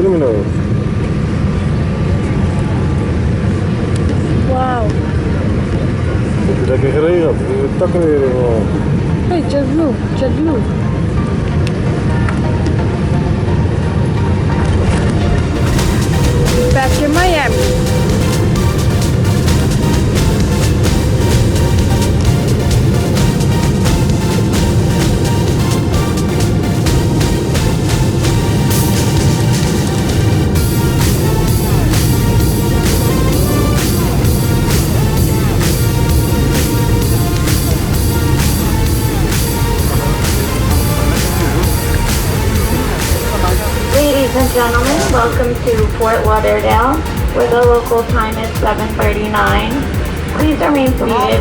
Terminal. Wauw. Heb je lekker geregeld? De takken weer helemaal. Hey, JetBlue. JetBlue. Back in Miami. Ladies and gentlemen, welcome to Fort Lauderdale, where the local time is 7:39. Please remain seated